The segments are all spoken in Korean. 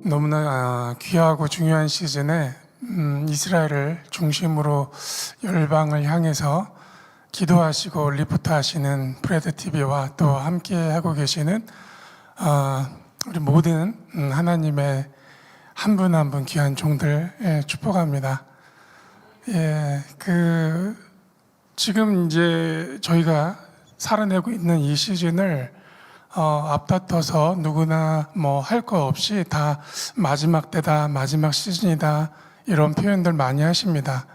너무나 귀하고 중요한 시즌에 이스라엘을 중심으로 열방을 향해서 기도하시고 리포트 하시는 브레드 TV와 또 함께 하고 계시는 우리 모든 하나님의 한 분 한 분 귀한 종들 축복합니다. 지금 이제 저희가 살아내고 있는 이 시즌을 앞다퉈서 누구나 뭐 할 거 없이 다 마지막 때다, 마지막 시즌이다 이런 표현들 많이 하십니다.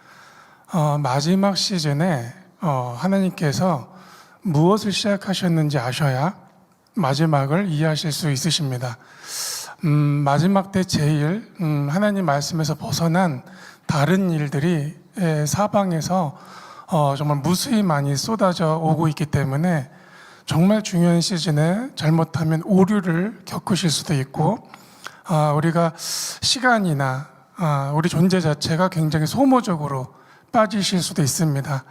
마지막 시즌에 하나님께서 무엇을 시작하셨는지 아셔야 마지막을 이해하실 수 있으십니다. 마지막 때 제일 하나님 말씀에서 벗어난 다른 일들이 사방에서 정말 무수히 많이 쏟아져 오고 있기 때문에 정말 중요한 시즌에 잘못하면 오류를 겪으실 수도 있고 우리가 시간이나 우리 존재 자체가 굉장히 소모적으로 빠지실 수도 있습니다.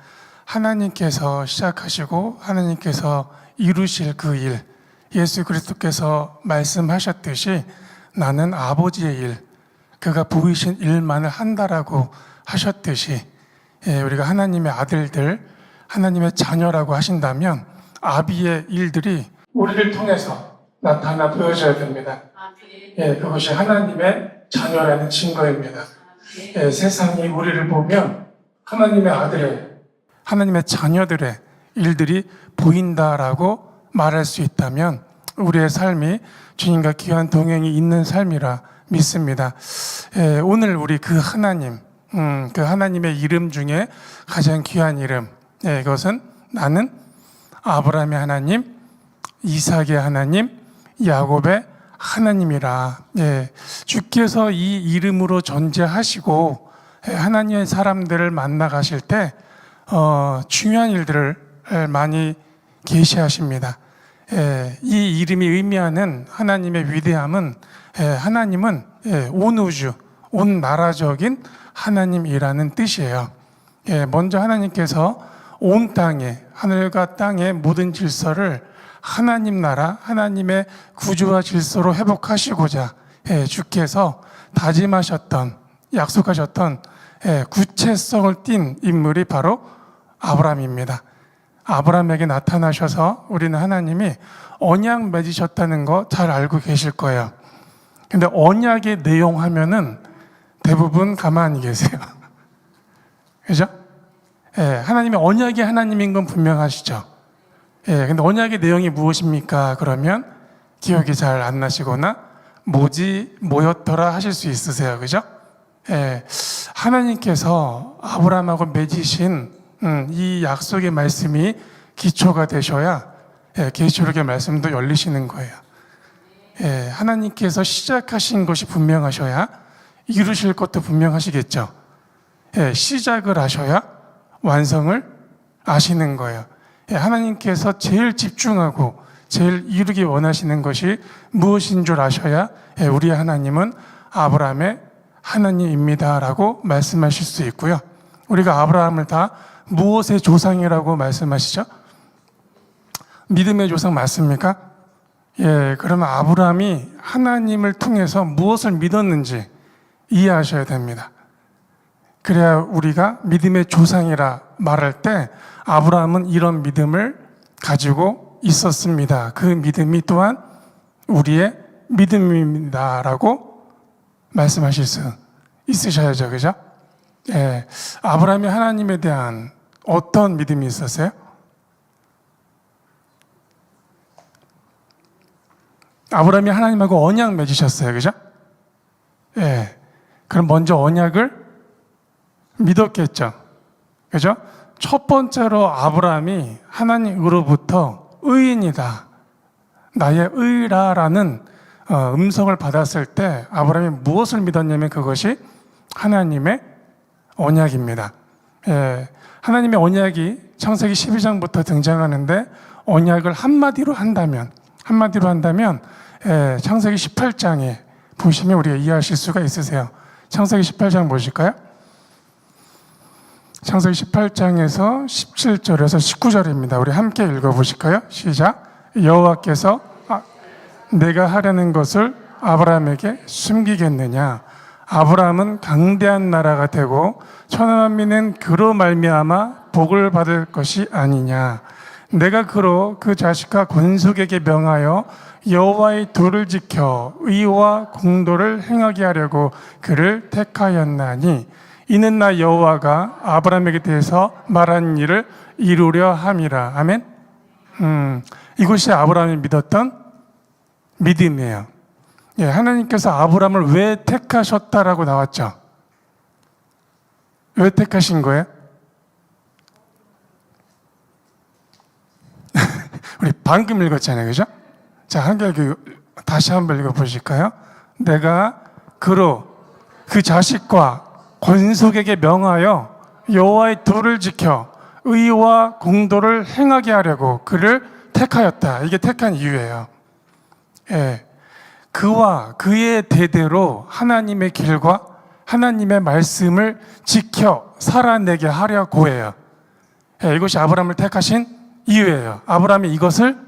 하나님께서 시작하시고 하나님께서 이루실 그 일, 예수 그리스도께서 말씀하셨듯이 나는 아버지의 일, 그가 보이신 일만을 한다라고 하셨듯이 우리가 하나님의 아들들, 하나님의 자녀라고 하신다면 아비의 일들이 우리를 통해서 나타나 보여져야 됩니다. 그것이 하나님의 자녀라는 증거입니다. 세상이 우리를 보면 하나님의 아들의, 하나님의 자녀들의 일들이 보인다라고 말할 수 있다면 우리의 삶이 주님과 귀한 동행이 있는 삶이라 믿습니다. 오늘 우리 그 하나님, 그 하나님의 이름 중에 가장 귀한 이름, 이것은 나는 아브라함의 하나님, 이삭의 하나님, 야곱의 하나님이라. 주께서 이 이름으로 존재하시고 하나님의 사람들을 만나 가실 때 중요한 일들을 많이 계시하십니다. 이 이름이 의미하는 하나님의 위대함은 하나님은 온 우주, 온 나라적인 하나님이라는 뜻이에요. 먼저 하나님께서 온 땅에, 하늘과 땅의 모든 질서를 하나님 나라, 하나님의 구조와 질서로 회복하시고자 주께서 다짐하셨던, 약속하셨던 구체성을 띈 인물이 바로 아브라함입니다. 아브라함에게 나타나셔서 우리는 하나님이 언약 맺으셨다는 거 잘 알고 계실 거예요. 근데 언약의 내용 하면은 대부분 가만히 계세요. 그죠? 하나님의 언약이 하나님인 건 분명하시죠? 근데 언약의 내용이 무엇입니까? 그러면 기억이 잘 안 나시거나 뭐였더라 하실 수 있으세요. 그죠? 하나님께서 아브라함하고 맺으신 이 약속의 말씀이 기초가 되셔야 계시록의 말씀도 열리시는 거예요. 하나님께서 시작하신 것이 분명하셔야 이루실 것도 분명하시겠죠. 시작을 하셔야 완성을 아시는 거예요. 하나님께서 제일 집중하고 제일 이루기 원하시는 것이 무엇인 줄 아셔야 우리 하나님은 아브라함의 하나님입니다라고 말씀하실 수 있고요. 우리가 아브라함을 다 무엇의 조상이라고 말씀하시죠? 믿음의 조상 맞습니까? 그러면 아브라함이 하나님을 통해서 무엇을 믿었는지 이해하셔야 됩니다. 그래야 우리가 믿음의 조상이라 말할 때 아브라함은 이런 믿음을 가지고 있었습니다. 그 믿음이 또한 우리의 믿음입니다라고 말씀하실 수 있으셔야죠. 그죠? 아브라함이 하나님에 대한 어떤 믿음이 있었어요? 아브라함이 하나님하고 언약 맺으셨어요. 그죠? 그럼 먼저 언약을 믿었겠죠. 그죠? 첫 번째로 아브라함이 하나님으로부터 의인이다, 나의 의라라는 음성을 받았을 때 아브라함이 무엇을 믿었냐면 그것이 하나님의 언약입니다. 하나님의 언약이 창세기 12장부터 등장하는데 언약을 한마디로 한다면 창세기 18장에 보시면 우리가 이해하실 수가 있으세요. 창세기 18장 보실까요? 창세기 18장에서 17절에서 19절입니다. 우리 함께 읽어보실까요? 시작. 여호와께서 내가 하려는 것을 아브라함에게 숨기겠느냐? 아브라함은 강대한 나라가 되고 천하만민은 그로 말미암아 복을 받을 것이 아니냐? 내가 그로 그 자식과 권속에게 명하여 여호와의 도를 지켜 의와 공도를 행하게 하려고 그를 택하였나니 이는 나 여호와가 아브라함에게 대해서 말한 일을 이루려 함이라. 아멘. 이것이 아브라함이 믿었던 믿음이에요. 예, 하나님께서 아브라함을 왜 택하셨다라고 나왔죠? 왜 택하신 거예요? 우리 방금 읽었잖아요, 그죠? 자, 한결 다시 한번 읽어보실까요? 내가 그로 그 자식과 권속에게 명하여 여호와의 도를 지켜 의와 공도를 행하게 하려고 그를 택하였다. 이게 택한 이유예요. 예, 그와 그의 대대로 하나님의 길과 하나님의 말씀을 지켜 살아내게 하려고 해요. 예, 이것이 아브라함을 택하신 이유예요. 아브라함이 이것을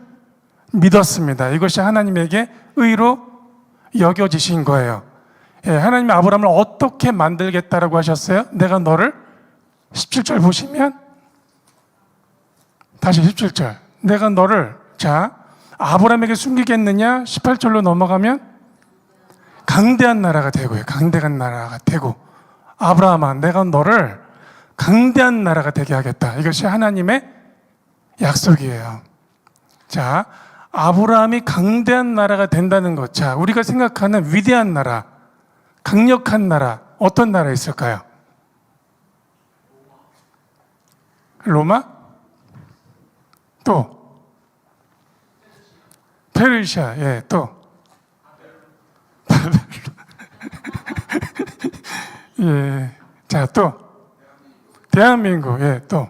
믿었습니다. 이것이 하나님에게 의로 여겨지신 거예요. 예, 하나님이 아브라함을 어떻게 만들겠다라고 하셨어요? 내가 너를 17절 보시면 다시 17절 내가 너를 자 아브라함에게 숨기겠느냐? 18절로 넘어가면 강대한 나라가 되고요. 강대한 나라가 되고 아브라함아 내가 너를 강대한 나라가 되게 하겠다. 이것이 하나님의 약속이에요. 자, 아브라함이 강대한 나라가 된다는 것. 자, 우리가 생각하는 위대한 나라, 강력한 나라, 어떤 나라 있을까요? 로마? 또 페르시아, 예, 또 예, 자, 또 대한민국, 예, 또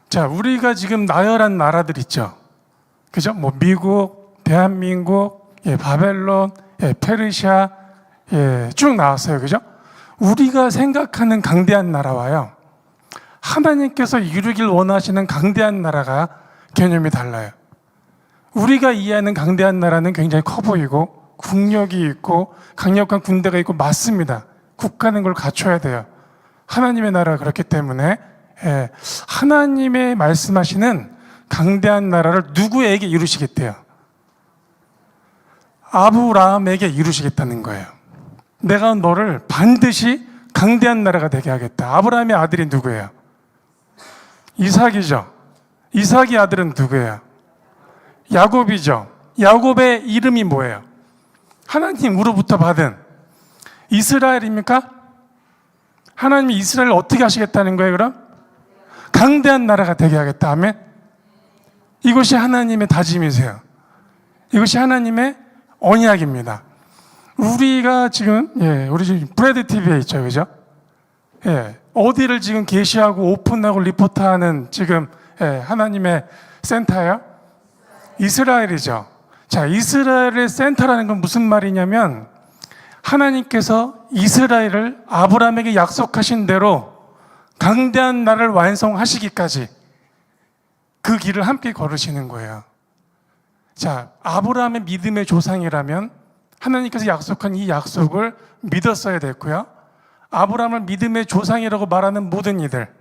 자, 우리가 지금 나열한 나라들 있죠, 그죠? 뭐 미국, 대한민국, 예, 바벨론, 예, 페르시아, 예, 쭉 나왔어요, 그죠? 우리가 생각하는 강대한 나라와요, 하나님께서 이루길 원하시는 강대한 나라가 개념이 달라요. 우리가 이해하는 강대한 나라는 굉장히 커 보이고 국력이 있고 강력한 군대가 있고 맞습니다. 국가는 걸 갖춰야 돼요. 하나님의 나라가 그렇기 때문에 예, 하나님의 말씀하시는 강대한 나라를 누구에게 이루시겠대요? 아브라함에게 이루시겠다는 거예요. 내가 너를 반드시 강대한 나라가 되게 하겠다. 아브라함의 아들이 누구예요? 이삭이죠. 이삭의 아들은 누구예요? 야곱이죠. 야곱의 이름이 뭐예요? 하나님으로부터 받은 이스라엘입니까? 하나님이 이스라엘을 어떻게 하시겠다는 거예요, 그럼? 강대한 나라가 되게 하겠다. 아멘? 이것이 하나님의 다짐이세요. 이것이 하나님의 언약입니다. 우리가 지금, 예, 우리 지금 브레드 TV에 있죠, 그죠? 예, 어디를 지금 게시하고 오픈하고 리포트하는 지금, 예, 하나님의 센터예요? 이스라엘이죠. 자, 이스라엘의 센터라는 건 무슨 말이냐면 하나님께서 이스라엘을 아브라함에게 약속하신 대로 강대한 나라를 완성하시기까지 그 길을 함께 걸으시는 거예요. 자, 아브라함의 믿음의 조상이라면 하나님께서 약속한 이 약속을 믿었어야 됐고요. 아브라함을 믿음의 조상이라고 말하는 모든 이들,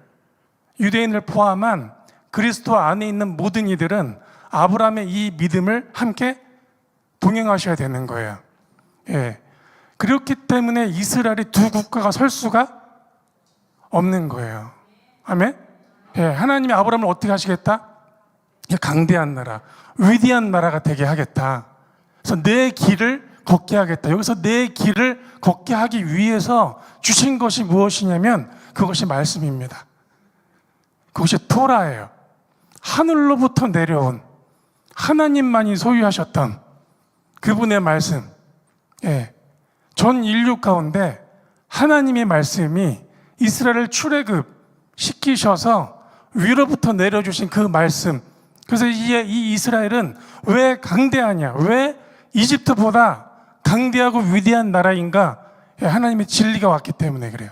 유대인을 포함한 그리스도 안에 있는 모든 이들은 아브라함의 이 믿음을 함께 동행하셔야 되는 거예요. 예. 그렇기 때문에 이스라엘이 두 국가가 설 수가 없는 거예요. 아멘? 예. 하나님이 아브라함을 어떻게 하시겠다? 강대한 나라, 위대한 나라가 되게 하겠다. 그래서 내 길을 걷게 하겠다. 여기서 내 길을 걷게 하기 위해서 주신 것이 무엇이냐면 그것이 말씀입니다. 그것이 토라예요. 하늘로부터 내려온 하나님만이 소유하셨던 그분의 말씀. 예. 전 인류 가운데 하나님의 말씀이 이스라엘을 출애굽 시키셔서 위로부터 내려주신 그 말씀. 그래서 이 이스라엘은 왜 강대하냐? 왜 이집트보다 강대하고 위대한 나라인가? 예, 하나님의 진리가 왔기 때문에 그래요.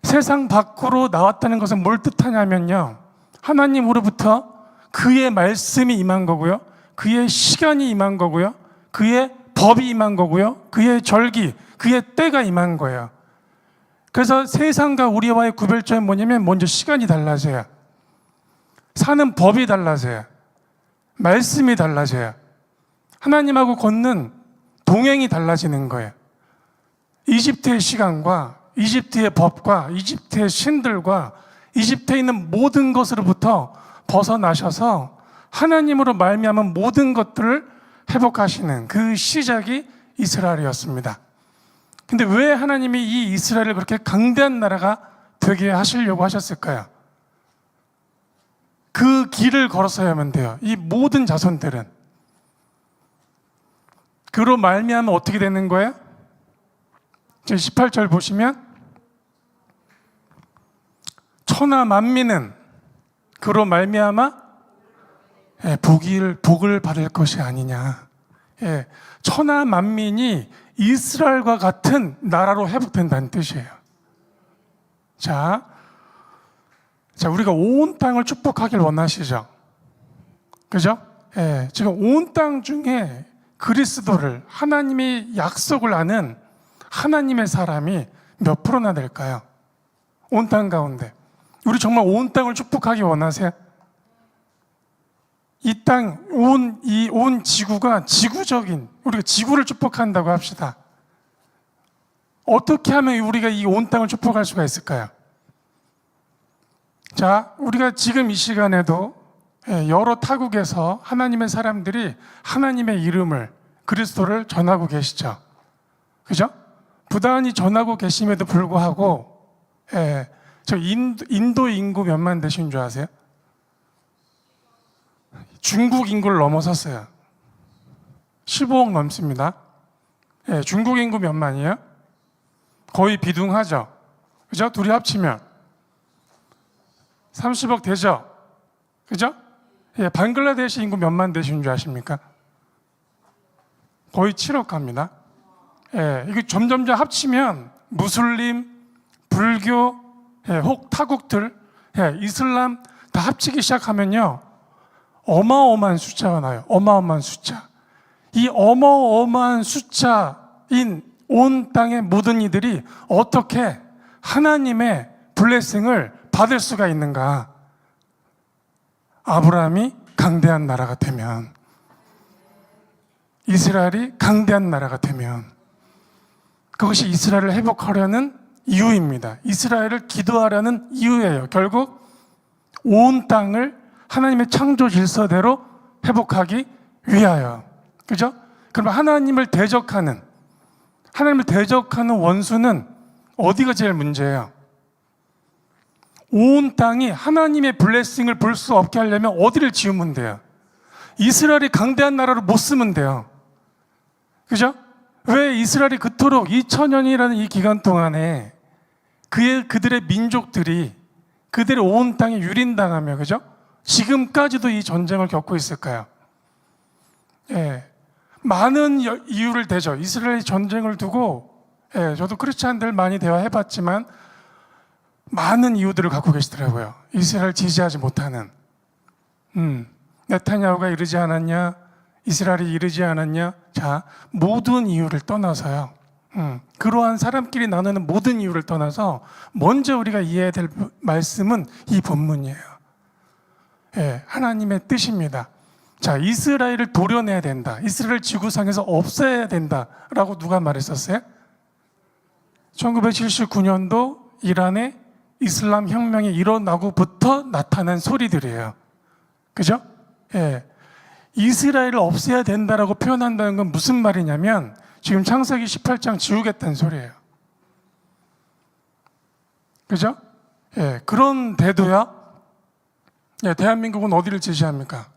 세상 밖으로 나왔다는 것은 뭘 뜻하냐면요, 하나님으로부터 그의 말씀이 임한 거고요, 그의 시간이 임한 거고요. 그의 법이 임한 거고요. 그의 절기, 그의 때가 임한 거예요. 그래서 세상과 우리와의 구별점이 뭐냐면 먼저 시간이 달라져요. 사는 법이 달라져요. 말씀이 달라져요. 하나님하고 걷는 동행이 달라지는 거예요. 이집트의 시간과 이집트의 법과 이집트의 신들과 이집트에 있는 모든 것으로부터 벗어나셔서 하나님으로 말미암아 모든 것들을 회복하시는 그 시작이 이스라엘이었습니다. 근데 왜 하나님이 이 이스라엘을 그렇게 강대한 나라가 되게 하시려고 하셨을까요? 그 길을 걸어서야만 돼요. 이 모든 자손들은. 그로 말미암아 어떻게 되는 거예요? 18절 보시면 천하 만민은 그로 말미암아 복을 받을 것이 아니냐. 천하 만민이 이스라엘과 같은 나라로 회복된다는 뜻이에요. 자, 우리가 온 땅을 축복하길 원하시죠? 그죠? 지금 온 땅 중에 그리스도를 하나님이 약속을 아는 하나님의 사람이 몇 프로나 될까요? 온 땅 가운데. 우리 정말 온 땅을 축복하기 원하세요? 이 땅, 온 지구가 지구적인, 우리가 지구를 축복한다고 합시다. 어떻게 하면 우리가 이 온 땅을 축복할 수가 있을까요? 자, 우리가 지금 이 시간에도 여러 타국에서 하나님의 사람들이 하나님의 이름을, 그리스도를 전하고 계시죠. 그죠? 부단히 전하고 계심에도 불구하고, 저 인도 인구 몇만 되신 줄 아세요? 중국 인구를 넘어섰어요. 15억 넘습니다. 중국 인구 몇만이에요? 거의 비등하죠. 그죠? 둘이 합치면 30억 되죠? 그죠? 방글라데시 인구 몇만 되신 줄 아십니까? 거의 7억 갑니다. 이게 점점 합치면 무슬림, 불교, 혹 타국들, 이슬람 다 합치기 시작하면요, 어마어마한 숫자가 나요. 어마어마한 숫자. 이 어마어마한 숫자인 온 땅의 모든 이들이 어떻게 하나님의 블레싱을 받을 수가 있는가? 아브라함이 강대한 나라가 되면, 이스라엘이 강대한 나라가 되면, 그것이 이스라엘을 회복하려는 이유입니다. 이스라엘을 기도하려는 이유예요. 결국 온 땅을 하나님의 창조 질서대로 회복하기 위하여. 그죠? 그럼 하나님을 대적하는 원수는 어디가 제일 문제예요? 온 땅이 하나님의 블레싱을 볼 수 없게 하려면 어디를 지우면 돼요? 이스라엘이 강대한 나라로 못 쓰면 돼요. 그죠? 왜 이스라엘이 그토록 2000년이라는 이 기간 동안에 그들의 민족들이 그들의 온 땅에 유린당하며, 그죠? 지금까지도 이 전쟁을 겪고 있을까요? 많은 이유를 대죠. 이스라엘이 전쟁을 두고, 저도 크리스찬들 많이 대화해봤지만 많은 이유들을 갖고 계시더라고요. 이스라엘 지지하지 못하는, 네타냐후가 이르지 않았냐, 이스라엘이 이르지 않았냐. 자, 모든 이유를 떠나서요, 그러한 사람끼리 나누는 모든 이유를 떠나서 먼저 우리가 이해해야 될 말씀은 이 본문이에요. 하나님의 뜻입니다. 자, 이스라엘을 도려내야 된다. 이스라엘 지구상에서 없애야 된다라고 누가 말했었어요? 1979년도 이란의 이슬람 혁명이 일어나고부터 나타난 소리들이에요. 그죠? 이스라엘을 없애야 된다라고 표현한다는 건 무슨 말이냐면 지금 창세기 18장 지우겠다는 소리예요. 그죠? 그런데도요, 대한민국은 어디를 지지합니까?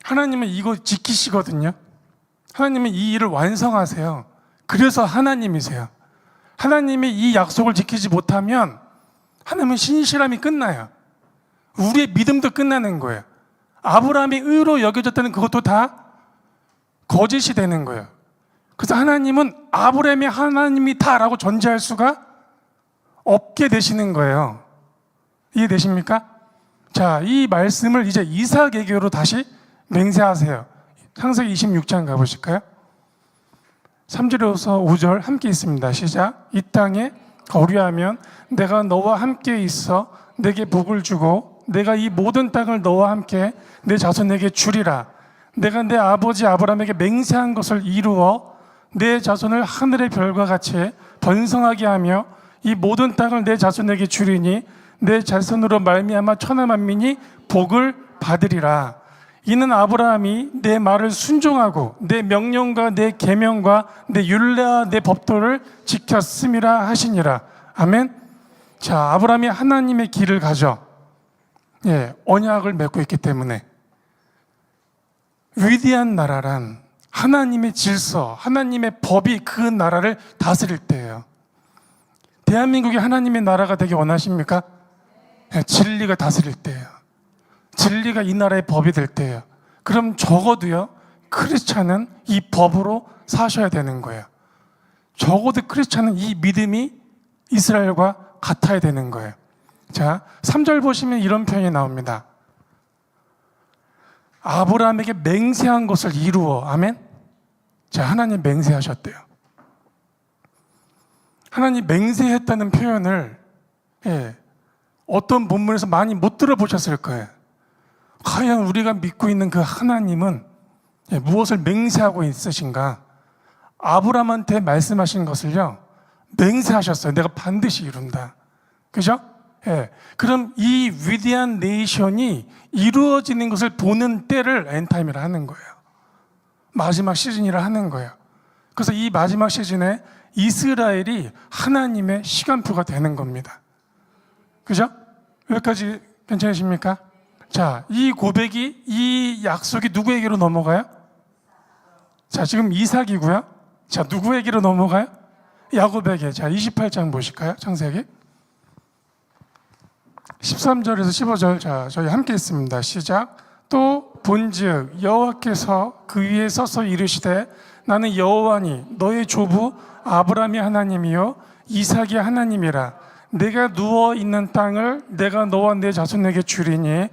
하나님은 이거 지키시거든요. 하나님은 이 일을 완성하세요. 그래서 하나님이세요. 하나님이 이 약속을 지키지 못하면 하나님은 신실함이 끝나요. 우리의 믿음도 끝나는 거예요. 아브라함이 의로 여겨졌다는 그것도 다 거짓이 되는 거예요. 그래서 하나님은 아브라함이 하나님이다라고 전제할 수가 없게 되시는 거예요. 이해되십니까? 자, 이 말씀을 이제 이삭에게로 다시 맹세하세요. 창세기 26장 가보실까요? 3절에서 5절 함께 있습니다. 시작. 이 땅에 거류하면 내가 너와 함께 있어 내게 복을 주고 내가 이 모든 땅을 너와 함께 내 자손에게 주리라. 내가 내 아버지 아브라함에게 맹세한 것을 이루어 내 자손을 하늘의 별과 같이 번성하게 하며 이 모든 땅을 내 자손에게 주리니 내 자손으로 말미암아 천하 만민이 복을 받으리라. 이는 아브라함이 내 말을 순종하고 내 명령과 내 계명과 내 율례와 내 법도를 지켰음이라 하시니라. 아멘. 자, 아브라함이 하나님의 길을 가죠. 언약을 맺고 있기 때문에 위대한 나라란 하나님의 질서, 하나님의 법이 그 나라를 다스릴 때예요. 대한민국이 하나님의 나라가 되기 원하십니까? 진리가 다스릴 때예요. 진리가 이 나라의 법이 될 때예요. 그럼 적어도요, 크리스찬은 이 법으로 사셔야 되는 거예요. 적어도 크리스찬은 이 믿음이 이스라엘과 같아야 되는 거예요. 자, 3절 보시면 이런 표현이 나옵니다. 아브라함에게 맹세한 것을 이루어. 아멘. 자, 하나님 맹세하셨대요. 하나님 맹세했다는 표현을 어떤 본문에서 많이 못 들어보셨을 거예요. 과연 우리가 믿고 있는 그 하나님은 무엇을 맹세하고 있으신가? 아브라함한테 말씀하신 것을요, 맹세하셨어요. 내가 반드시 이룬다. 그죠? 그럼 이 위대한 네이션이 이루어지는 것을 보는 때를 엔타임이라 하는 거예요. 마지막 시즌이라 하는 거예요. 그래서 이 마지막 시즌에 이스라엘이 하나님의 시간표가 되는 겁니다. 그죠? 여기까지 괜찮으십니까? 자, 이 고백이, 이 약속이 누구에게로 넘어가요? 자, 지금 이삭이고요. 자, 누구에게로 넘어가요? 야곱에게. 자, 28장 보실까요? 창세기 13절에서 15절. 자, 저희 함께 있습니다. 시작. 또 본즉 여호와께서 그 위에 서서 이르시되 나는 여호와니 너의 조부 아브라함이 하나님이요 이삭이 하나님이라. 내가 누워 있는 땅을 내가 너와 내 자손에게 주리니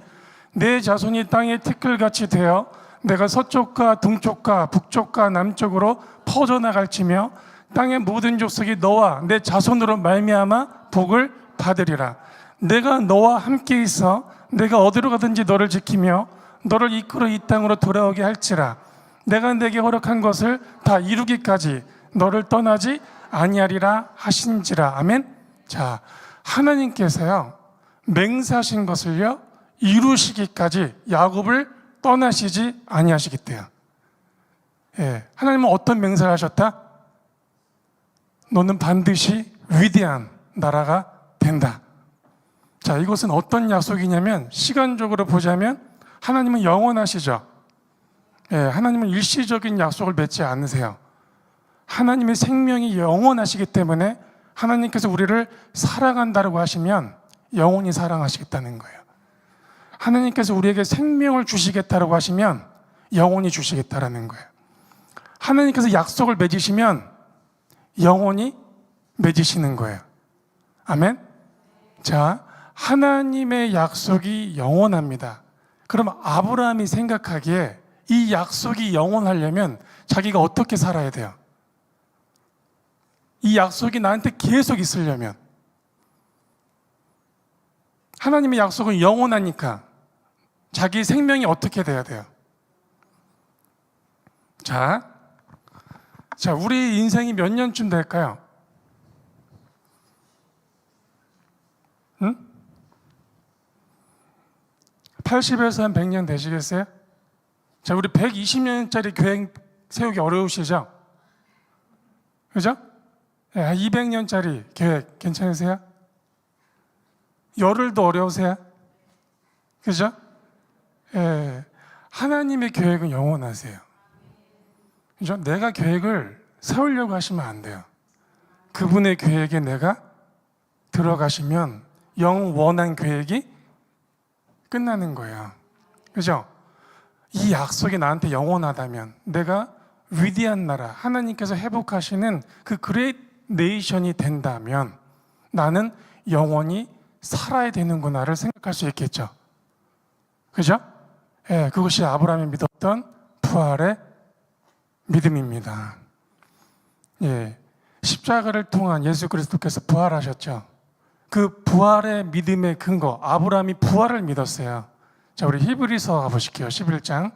내 자손이 땅의 티끌같이 되어 내가 서쪽과 동쪽과 북쪽과 남쪽으로 퍼져나갈지며 땅의 모든 족속이 너와 내 자손으로 말미암아 복을 받으리라. 내가 너와 함께 있어 내가 어디로 가든지 너를 지키며 너를 이끌어 이 땅으로 돌아오게 할지라. 내가 내게 허락한 것을 다 이루기까지 너를 떠나지 아니하리라 하신지라. 아멘. 자, 하나님께서요 맹세하신 것을요 이루시기까지 야곱을 떠나시지 아니하시기 때요. 하나님은 어떤 맹세를 하셨다? 너는 반드시 위대한 나라가 된다. 자, 이것은 어떤 약속이냐면 시간적으로 보자면 하나님은 영원하시죠. 하나님은 일시적인 약속을 맺지 않으세요. 하나님의 생명이 영원하시기 때문에 하나님께서 우리를 사랑한다고 하시면 영원히 사랑하시겠다는 거예요. 하나님께서 우리에게 생명을 주시겠다고 하시면 영원히 주시겠다는 거예요. 하나님께서 약속을 맺으시면 영원히 맺으시는 거예요. 아멘. 자, 하나님의 약속이 영원합니다. 그럼 아브라함이 생각하기에 이 약속이 영원하려면 자기가 어떻게 살아야 돼요? 이 약속이 나한테 계속 있으려면 하나님의 약속은 영원하니까 자기 생명이 어떻게 돼야 돼요? 자, 우리 인생이 몇 년쯤 될까요? 응? 80에서 한 100년 되시겠어요? 자, 우리 120년짜리 계획 세우기 어려우시죠? 그죠? 200년짜리 계획 괜찮으세요? 열흘도 어려우세요? 그죠? 하나님의 계획은 영원하세요. 그죠? 내가 계획을 세우려고 하시면 안 돼요. 그분의 계획에 내가 들어가시면 영원한 계획이 끝나는 거예요. 그죠? 이 약속이 나한테 영원하다면 내가 위대한 나라, 하나님께서 회복하시는 그 그레이트 네이션이 된다면 나는 영원히 살아야 되는구나를 생각할 수 있겠죠. 그죠? 예, 그것이 아브라함이 믿었던 부활의 믿음입니다. 예, 십자가를 통한 예수 그리스도께서 부활하셨죠. 그 부활의 믿음의 근거, 아브라함이 부활을 믿었어요. 자, 우리 히브리서 가보실게요. 11장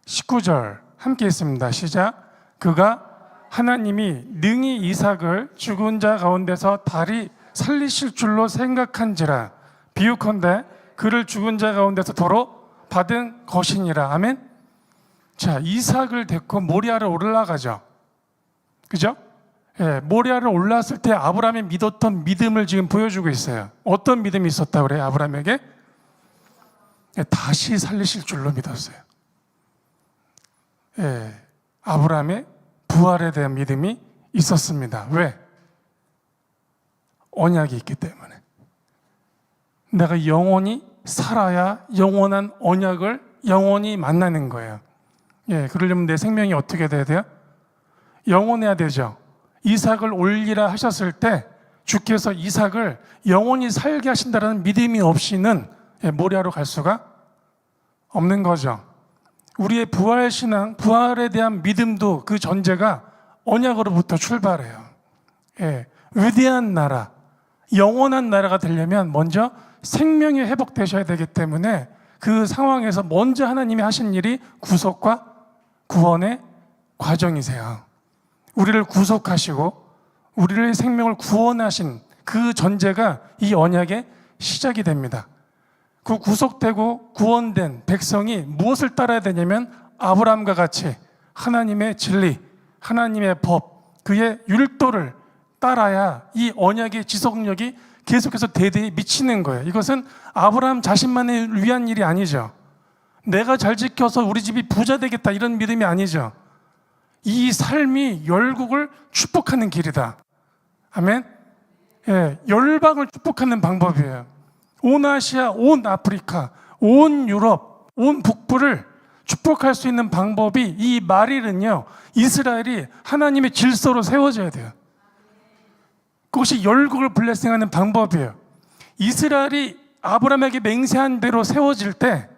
19절 함께 있습니다. 시작. 그가 하나님이 능히 이삭을 죽은 자 가운데서 다리 살리실 줄로 생각한지라 비유컨대 그를 죽은 자 가운데서 도로 받은 것이니라. 아멘. 자, 이삭을 데리고 모리아를 올라가죠. 그죠? 예, 모리아를 올라왔을 때 아브라함이 믿었던 믿음을 지금 보여주고 있어요. 어떤 믿음이 있었다 그래요? 아브라함에게? 예, 다시 살리실 줄로 믿었어요. 예, 아브라함의 부활에 대한 믿음이 있었습니다. 왜? 언약이 있기 때문에. 내가 영원히 살아야 영원한 언약을 영원히 만나는 거예요. 예, 그러려면 내 생명이 어떻게 돼야 돼요? 영원해야 되죠. 이삭을 올리라 하셨을 때 주께서 이삭을 영원히 살게 하신다는 믿음이 없이는 모리아로 갈 수가 없는 거죠. 우리의 부활 신앙, 부활에 대한 믿음도 그 전제가 언약으로부터 출발해요. 예, 위대한 나라, 영원한 나라가 되려면 먼저 생명이 회복되셔야 되기 때문에 그 상황에서 먼저 하나님이 하신 일이 구속과 구원의 과정이세요. 우리를 구속하시고 우리의 생명을 구원하신 그 전제가 이 언약의 시작이 됩니다. 그 구속되고 구원된 백성이 무엇을 따라야 되냐면 아브라함과 같이 하나님의 진리, 하나님의 법, 그의 율도를 따라야 이 언약의 지속력이 계속해서 대대에 미치는 거예요. 이것은 아브라함 자신만을 위한 일이 아니죠. 내가 잘 지켜서 우리 집이 부자 되겠다 이런 믿음이 아니죠. 이 삶이 열국을 축복하는 길이다. 아멘. 예, 열방을 축복하는 방법이에요. 온 아시아, 온 아프리카, 온 유럽, 온 북부를 축복할 수 있는 방법이 이 말일은요, 이스라엘이 하나님의 질서로 세워져야 돼요. 그것이 열국을 블레싱하는 방법이에요. 이스라엘이 아브라함에게 맹세한 대로 세워질 때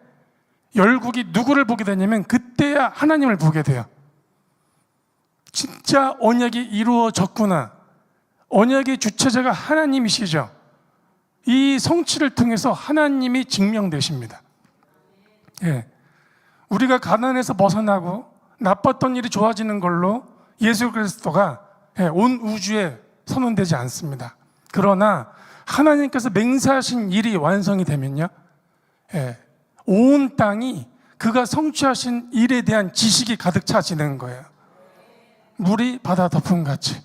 열국이 누구를 보게 되냐면 그때야 하나님을 보게 돼요. 진짜 언약이 이루어졌구나. 언약의 주체자가 하나님이시죠. 이 성취를 통해서 하나님이 증명되십니다. 예. 우리가 가난에서 벗어나고 나빴던 일이 좋아지는 걸로 예수 그리스도가 온 우주에 선언되지 않습니다. 그러나 하나님께서 맹세하신 일이 완성이 되면요, 온 땅이 그가 성취하신 일에 대한 지식이 가득 차지는 거예요. 물이 바다 덮음같이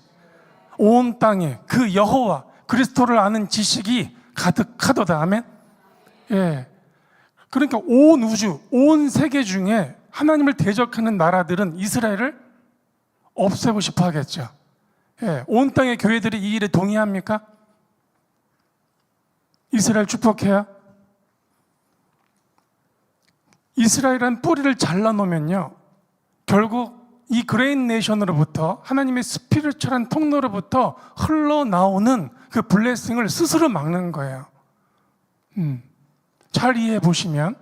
온 땅에 그 여호와 그리스도를 아는 지식이 가득하도다. 아멘. 예. 그러니까 온 우주, 온 세계 중에 하나님을 대적하는 나라들은 이스라엘을 없애고 싶어 하겠죠. 예. 온 땅의 교회들이 이 일에 동의합니까? 이스라엘 축복해야? 이스라엘은 뿌리를 잘라놓으면요, 결국 이 그레인 네이션으로부터 하나님의 스피리추얼한 통로로부터 흘러나오는 그 블레싱을 스스로 막는 거예요. 잘 이해해 보시면,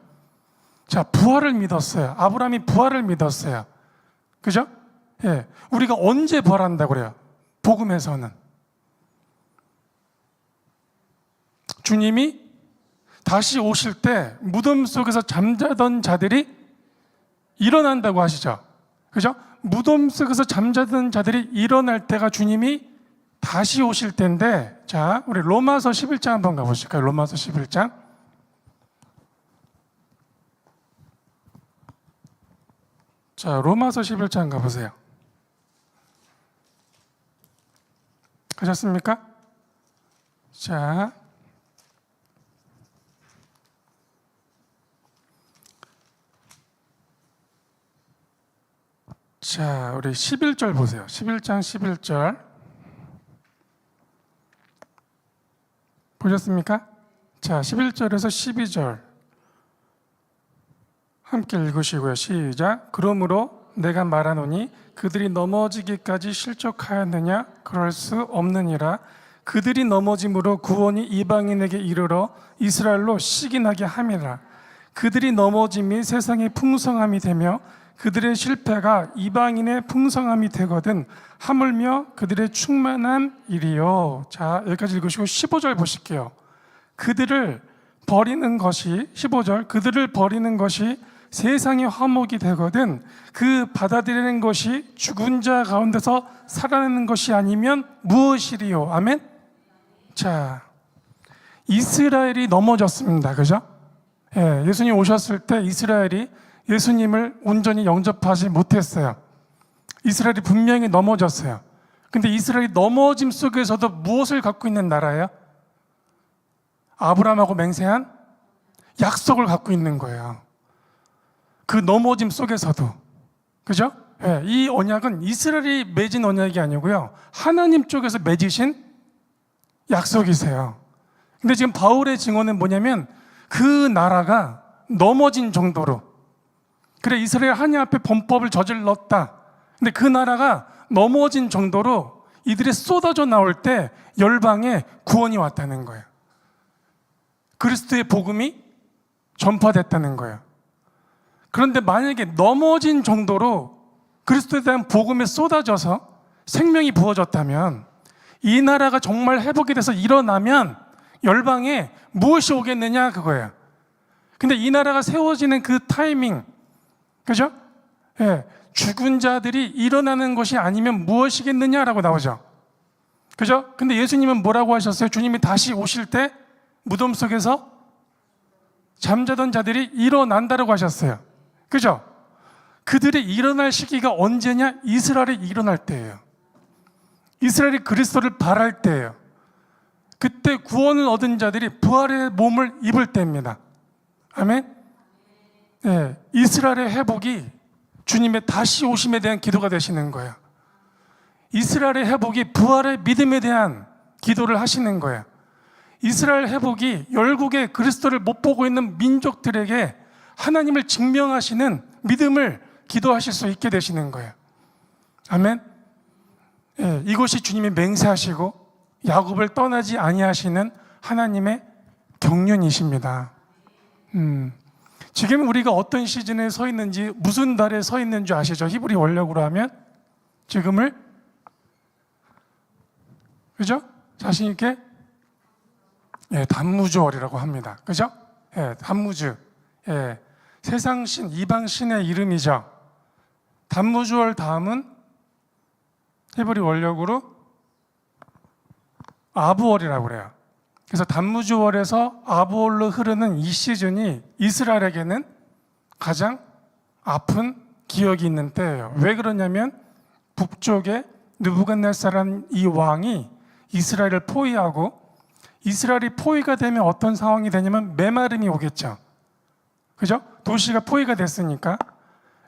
자, 부활을 믿었어요. 아브라함이 부활을 믿었어요. 그죠? 예. 우리가 언제 부활한다고 그래요? 복음에서는 주님이 다시 오실 때 무덤 속에서 잠자던 자들이 일어난다고 하시죠. 그죠? 무덤 속에서 잠자던 자들이 일어날 때가 주님이 다시 오실 때인데, 자, 우리 로마서 11장 한번 가보실까요? 로마서 11장. 자, 로마서 11장 가보세요. 가셨습니까? 자, 우리 11절 보세요. 11장 11절. 보셨습니까? 자, 11절에서 12절 함께 읽으시고요. 시작. 그러므로 내가 말하노니 그들이 넘어지기까지 실족하였느냐? 그럴 수 없느니라. 그들이 넘어짐으로 구원이 이방인에게 이르러 이스라엘로 시기나게 함이라. 그들이 넘어짐이 세상의 풍성함이 되며 그들의 실패가 이방인의 풍성함이 되거든 하물며 그들의 충만한 일이요. 자, 여기까지 읽으시고 15절 보실게요. 그들을 버리는 것이 15절 그들을 버리는 것이 세상의 화목이 되거든 그 받아들이는 것이 죽은 자 가운데서 살아나는 것이 아니면 무엇이리요. 아멘. 자, 이스라엘이 넘어졌습니다. 그죠? 예, 예수님 오셨을 때 이스라엘이 예수님을 온전히 영접하지 못했어요. 이스라엘이 분명히 넘어졌어요. 근데 이스라엘이 넘어짐 속에서도 무엇을 갖고 있는 나라예요? 아브라함하고 맹세한 약속을 갖고 있는 거예요. 그 넘어짐 속에서도. 그죠? 예, 이 언약은 이스라엘이 맺은 언약이 아니고요. 하나님 쪽에서 맺으신 약속이세요. 근데 지금 바울의 증언은 뭐냐면 그 나라가 넘어진 정도로, 그래 이스라엘 하나님 앞에 범법을 저질렀다. 근데 그 나라가 넘어진 정도로 이들이 쏟아져 나올 때 열방에 구원이 왔다는 거예요. 그리스도의 복음이 전파됐다는 거예요. 그런데 만약에 넘어진 정도로 그리스도에 대한 복음이 쏟아져서 생명이 부어졌다면, 이 나라가 정말 회복이 돼서 일어나면 열방에 무엇이 오겠느냐 그거예요. 근데 이 나라가 세워지는 그 타이밍, 그죠? 예, 죽은 자들이 일어나는 것이 아니면 무엇이겠느냐라고 나오죠. 그죠? 근데 예수님은 뭐라고 하셨어요? 주님이 다시 오실 때 무덤 속에서 잠자던 자들이 일어난다라고 하셨어요. 그죠? 그들이 일어날 시기가 언제냐? 이스라엘이 일어날 때예요. 이스라엘이 그리스도를 바랄 때예요. 그때 구원을 얻은 자들이 부활의 몸을 입을 때입니다. 아멘? 네, 이스라엘의 회복이 주님의 다시 오심에 대한 기도가 되시는 거예요. 이스라엘의 회복이 부활의 믿음에 대한 기도를 하시는 거예요. 이스라엘 회복이 열국의 그리스도를 못 보고 있는 민족들에게 하나님을 증명하시는 믿음을 기도하실 수 있게 되시는 거예요. 아멘. 예, 이것이 주님이 맹세하시고 야곱을 떠나지 아니하시는 하나님의 경륜이십니다. 지금 우리가 어떤 시즌에 서 있는지, 무슨 달에 서 있는 줄 아시죠? 히브리 원력으로 하면 지금을, 그죠? 자신 있게 단무주월이라고 합니다. 그죠? 단무주. 세상신, 이방신의 이름이죠. 단무주월 다음은 히브리 원력으로 아부월이라고 그래요. 그래서 단무주월에서 아부월로 흐르는 이 시즌이 이스라엘에게는 가장 아픈 기억이 있는 때예요. 왜 그러냐면 북쪽에 느부갓네살이라는 이 왕이 이스라엘을 포위하고, 이스라엘이 포위가 되면 어떤 상황이 되냐면 메마름이 오겠죠. 그죠? 도시가 포위가 됐으니까.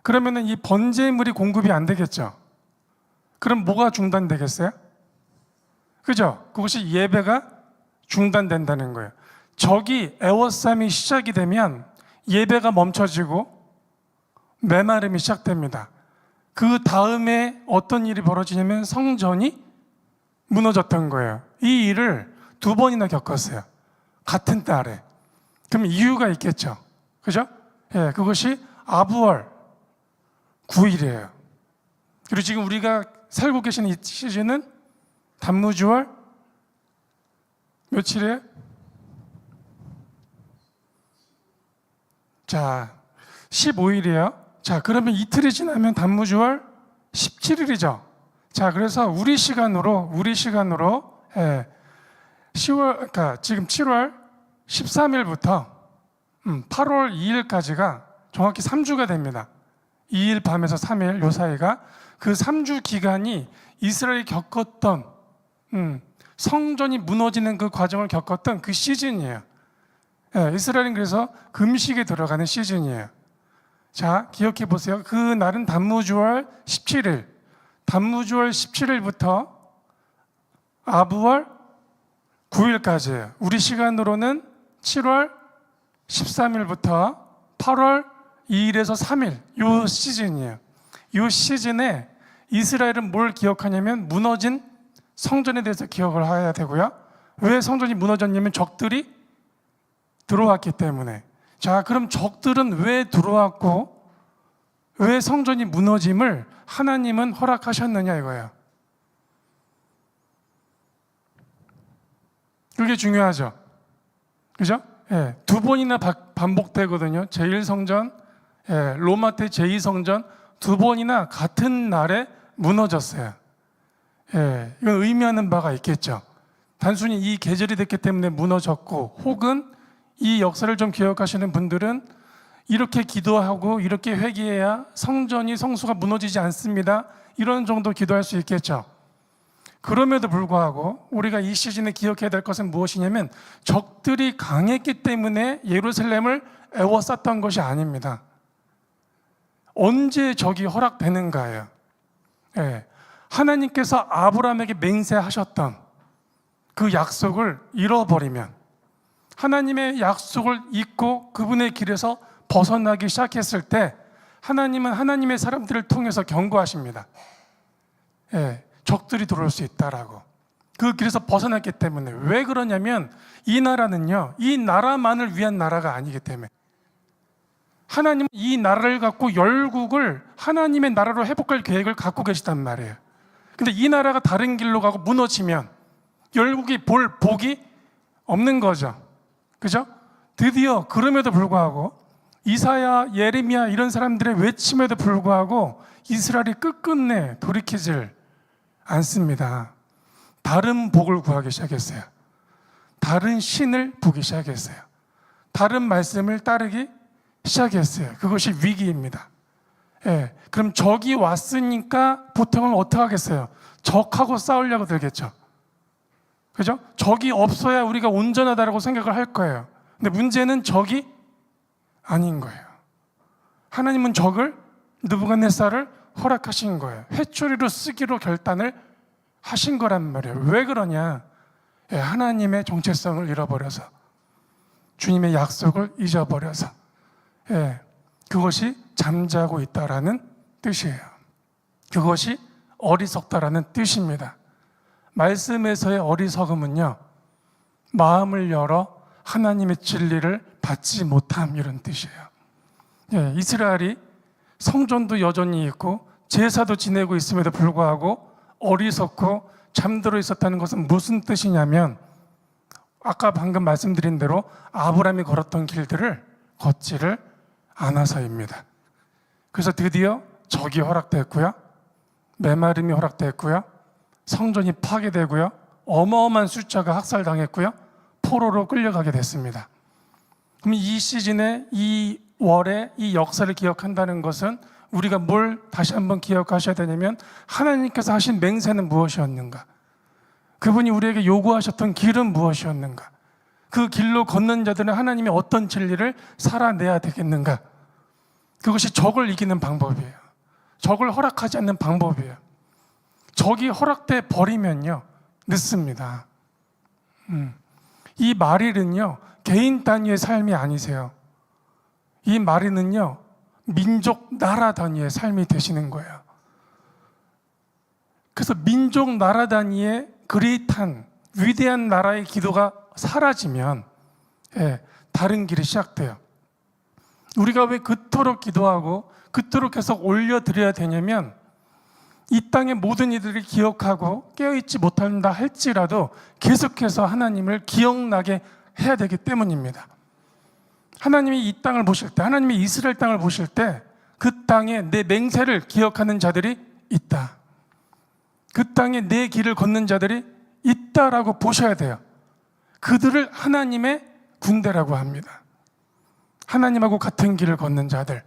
그러면은 이 번제물이 공급이 안 되겠죠. 그럼 뭐가 중단되겠어요? 그죠? 그것이 예배가 중단된다는 거예요. 적이 애워싸움이 시작이 되면 예배가 멈춰지고 메마름이 시작됩니다. 그 다음에 어떤 일이 벌어지냐면 성전이 무너졌던 거예요. 이 일을 2번이나 겪었어요. 같은 달에. 그럼 이유가 있겠죠. 그죠? 예, 그것이 아부월 9일이에요. 그리고 지금 우리가 살고 계시는 이 시즌은 단무주월 며칠이에요? 자, 15일이에요. 자, 그러면 이틀이 지나면 단무주월 17일이죠. 자, 그래서 우리 시간으로 10월, 그러니까 지금 7월 13일부터 8월 2일까지가 정확히 3주가 됩니다. 2일 밤에서 3일, 요 사이가 그 3주 기간이 이스라엘이 겪었던 성전이 무너지는 그 과정을 겪었던 그 시즌이에요. 이스라엘은 그래서 금식에 들어가는 시즌이에요. 자, 기억해 보세요. 그 날은 단무주월 17일, 단무주월 17일부터 아부월 9일까지예요. 우리 시간으로는 7월 13일부터 8월 2일에서 3일, 요 시즌이에요. 요 시즌에 이스라엘은 뭘 기억하냐면 무너진 성전에 대해서 기억을 해야 되고요. 왜 성전이 무너졌냐면 적들이 들어왔기 때문에. 자, 그럼 적들은 왜 들어왔고 왜 성전이 무너짐을 하나님은 허락하셨느냐 이거예요. 그게 중요하죠. 그죠? 예, 두 번이나 반복되거든요. 제1성전, 예, 로마 때 제2성전 두 번이나 같은 날에 무너졌어요. 예, 이건 의미하는 바가 있겠죠. 단순히 이 계절이 됐기 때문에 무너졌고, 혹은 이 역사를 좀 기억하시는 분들은 이렇게 기도하고 이렇게 회개해야 성전이 성수가 무너지지 않습니다. 이런 정도 기도할 수 있겠죠. 그럼에도 불구하고 우리가 이 시즌에 기억해야 될 것은 무엇이냐면 적들이 강했기 때문에 예루살렘을 에워쌌던 것이 아닙니다. 언제 적이 허락되는가예요. 예, 하나님께서 아브라함에게 맹세하셨던 그 약속을 잃어버리면, 하나님의 약속을 잊고 그분의 길에서 벗어나기 시작했을 때 하나님은 하나님의 사람들을 통해서 경고하십니다. 예, 적들이 들어올 수 있다라고. 그 길에서 벗어났기 때문에. 왜 그러냐면 이 나라는요, 이 나라만을 위한 나라가 아니기 때문에. 하나님은 이 나라를 갖고 열국을 하나님의 나라로 회복할 계획을 갖고 계시단 말이에요. 근데 이 나라가 다른 길로 가고 무너지면 열국이 볼 복이 없는 거죠. 그죠? 드디어 그럼에도 불구하고 이사야, 예레미야 이런 사람들의 외침에도 불구하고 이스라엘이 끝끝내 돌이키질 않습니다. 다른 복을 구하기 시작했어요. 다른 신을 보기 시작했어요. 다른 말씀을 따르기 시작했어요. 그것이 위기입니다. 예, 그럼 적이 왔으니까 보통은 어떻게 하겠어요? 적하고 싸우려고 들겠죠. 그죠? 적이 없어야 우리가 온전하다고 생각을 할 거예요. 근데 문제는 적이 아닌 거예요. 하나님은 적을, 느부갓네살을 허락하신 거예요. 회초리로 쓰기로 결단을 하신 거란 말이에요. 왜 그러냐? 예, 하나님의 정체성을 잃어버려서, 주님의 약속을 잊어버려서, 예, 그것이 잠자고 있다라는 뜻이에요. 그것이 어리석다라는 뜻입니다. 말씀에서의 어리석음은요, 마음을 열어 하나님의 진리를 받지 못함, 이런 뜻이에요. 예, 이스라엘이 성전도 여전히 있고 제사도 지내고 있음에도 불구하고 어리석고 잠들어 있었다는 것은 무슨 뜻이냐면, 아까 방금 말씀드린 대로 아브라함이 걸었던 길들을 걷지를 않아서입니다. 그래서 드디어 적이 허락됐고요, 메마름이 허락됐고요, 성전이 파괴되고요, 어마어마한 숫자가 학살당했고요, 포로로 끌려가게 됐습니다. 그럼 이 시즌에, 이 월에 이 역사를 기억한다는 것은 우리가 뭘 다시 한번 기억하셔야 되냐면, 하나님께서 하신 맹세는 무엇이었는가? 그분이 우리에게 요구하셨던 길은 무엇이었는가? 그 길로 걷는 자들은 하나님의 어떤 진리를 살아내야 되겠는가? 그것이 적을 이기는 방법이에요. 적을 허락하지 않는 방법이에요. 적이 허락돼 버리면요, 늦습니다. 이 마릴은요, 개인 단위의 삶이 아니세요. 이 마릴은요, 민족, 나라 단위의 삶이 되시는 거예요. 그래서 민족, 나라 단위의 그레이트한 위대한 나라의 기도가 사라지면, 예, 다른 길이 시작돼요. 우리가 왜 그토록 기도하고 그토록 계속 올려드려야 되냐면, 이 땅의 모든 이들이 기억하고 깨어있지 못한다 할지라도 계속해서 하나님을 기억나게 해야 되기 때문입니다. 하나님이 이 땅을 보실 때, 하나님이 이스라엘 땅을 보실 때 그 땅에 내 맹세를 기억하는 자들이 있다, 그 땅에 내 길을 걷는 자들이 있다라고 보셔야 돼요. 그들을 하나님의 군대라고 합니다. 하나님하고 같은 길을 걷는 자들,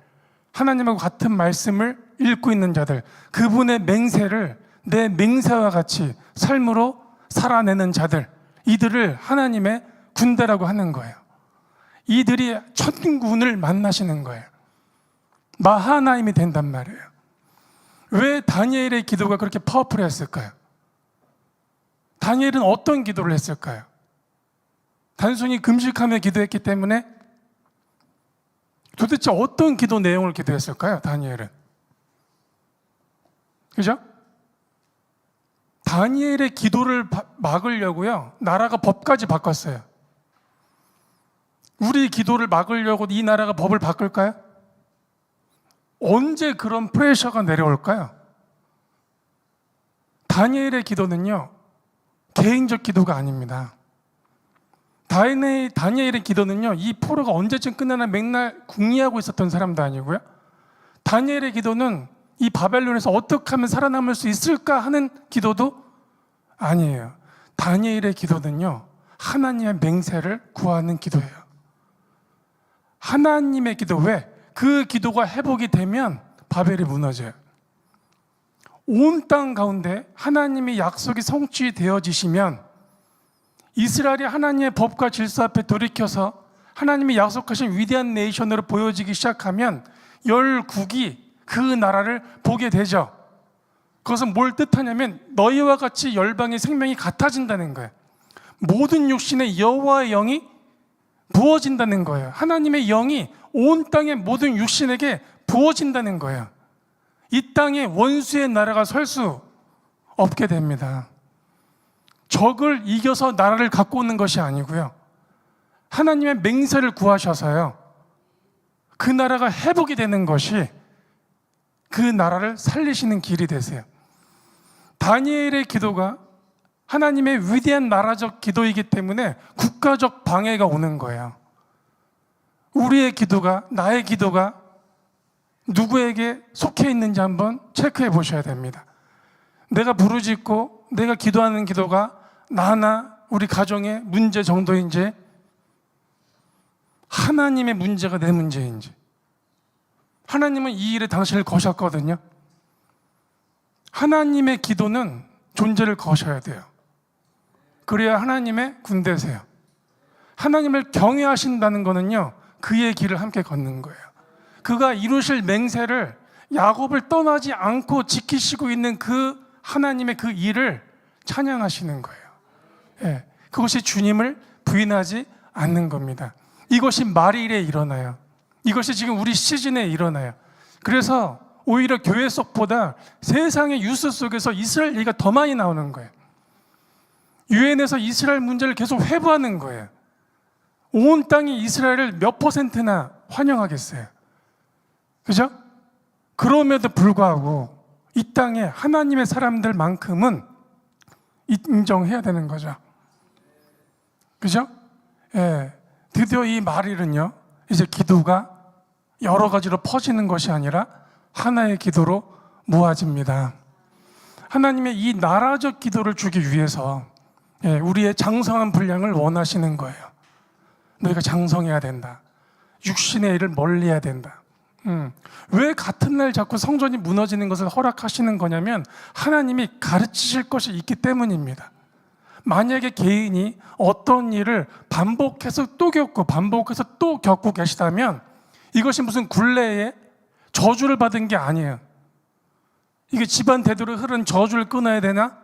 하나님하고 같은 말씀을 읽고 있는 자들, 그분의 맹세를 내 맹세와 같이 삶으로 살아내는 자들, 이들을 하나님의 군대라고 하는 거예요. 이들이 천군을 만나시는 거예요. 마하나임이 된단 말이에요. 왜 다니엘의 기도가 그렇게 파워풀했을까요? 다니엘은 어떤 기도를 했을까요? 단순히 금식하며 기도했기 때문에? 도대체 어떤 기도 내용을 기도했을까요? 다니엘은. 그죠? 다니엘의 기도를 막으려고요, 나라가 법까지 바꿨어요. 우리 기도를 막으려고 이 나라가 법을 바꿀까요? 언제 그런 프레셔가 내려올까요? 다니엘의 기도는요, 개인적 기도가 아닙니다. 다니엘의 기도는요, 이 포로가 언제쯤 끝나나 맨날 궁리하고 있었던 사람도 아니고요. 다니엘의 기도는 이 바벨론에서 어떻게 하면 살아남을 수 있을까 하는 기도도 아니에요. 다니엘의 기도는요, 하나님의 맹세를 구하는 기도예요. 하나님의 기도. 왜? 그 기도가 회복이 되면 바벨이 무너져요. 온 땅 가운데 하나님의 약속이 성취되어지시면 이스라엘이 하나님의 법과 질서 앞에 돌이켜서 하나님이 약속하신 위대한 네이션으로 보여지기 시작하면 열국이 그 나라를 보게 되죠. 그것은 뭘 뜻하냐면 너희와 같이 열방의 생명이 같아진다는 거예요. 모든 육신에 여호와의 영이 부어진다는 거예요. 하나님의 영이 온 땅의 모든 육신에게 부어진다는 거예요. 이 땅에 원수의 나라가 설 수 없게 됩니다. 적을 이겨서 나라를 갖고 오는 것이 아니고요, 하나님의 맹세를 구하셔서요, 그 나라가 회복이 되는 것이 그 나라를 살리시는 길이 되세요. 다니엘의 기도가 하나님의 위대한 나라적 기도이기 때문에 국가적 방해가 오는 거예요. 우리의 기도가, 나의 기도가 누구에게 속해 있는지 한번 체크해 보셔야 됩니다. 내가 부르짖고 내가 기도하는 기도가 나나 우리 가정의 문제 정도인지, 하나님의 문제가 내 문제인지. 하나님은 이 일에 당신을 거셨거든요. 하나님의 기도는 존재를 거셔야 돼요. 그래야 하나님의 군대세요. 하나님을 경외하신다는 거는요, 그의 길을 함께 걷는 거예요. 그가 이루실 맹세를 야곱을 떠나지 않고 지키시고 있는 그 하나님의 그 일을 찬양하시는 거예요. 예, 그것이 주님을 부인하지 않는 겁니다. 이것이 말일에 일어나요. 이것이 지금 우리 시즌에 일어나요. 그래서 오히려 교회 속보다 세상의 뉴스 속에서 이스라엘 얘기가 더 많이 나오는 거예요. 유엔에서 이스라엘 문제를 계속 회부하는 거예요. 온 땅이 이스라엘을 몇 %나 환영하겠어요. 그죠? 그럼에도 불구하고 이 땅에 하나님의 사람들만큼은 인정해야 되는 거죠. 그죠? 예. 드디어 이 말일은요, 이제 기도가 여러 가지로 퍼지는 것이 아니라 하나의 기도로 모아집니다. 하나님의 이 나라적 기도를 주기 위해서 우리의 장성한 분량을 원하시는 거예요. 너희가 장성해야 된다. 육신의 일을 멀리해야 된다. 왜 같은 날 자꾸 성전이 무너지는 것을 허락하시는 거냐면 하나님이 가르치실 것이 있기 때문입니다. 만약에 개인이 어떤 일을 반복해서 또 겪고 반복해서 또 겪고 계시다면 이것이 무슨 굴레에 저주를 받은 게 아니에요. 이게 집안 대대로 흐른 저주를 끊어야 되나?